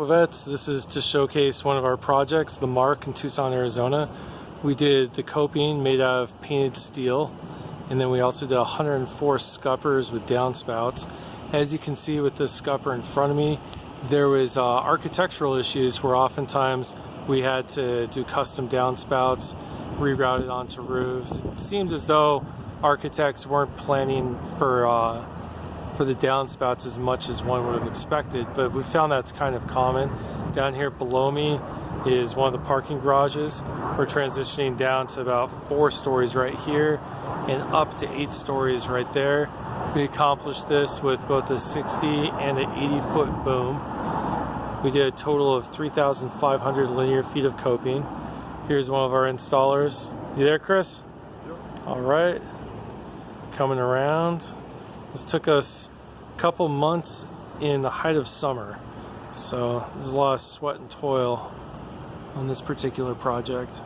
Aquavets. This is to showcase one of our projects, the Mark in Tucson, Arizona. We did the coping made out of painted steel, and then we also did 104 scuppers with downspouts. As you can see with this scupper in front of me, there was architectural issues where oftentimes we had to do custom downspouts, reroute it onto roofs. It seemed as though architects weren't planning for the downspouts as much as one would have expected, but we found that's kind of common. Down here below me is one of the parking garages. We're transitioning down to about 4 stories right here and up to 8 stories right there. We accomplished this with both a 60 and an 80-foot boom. We did a total of 3,500 linear feet of coping. Here's one of our installers. You there, Chris? Yep. All right. Coming around. This took us a couple months in the height of summer, so there's a lot of sweat and toil on this particular project.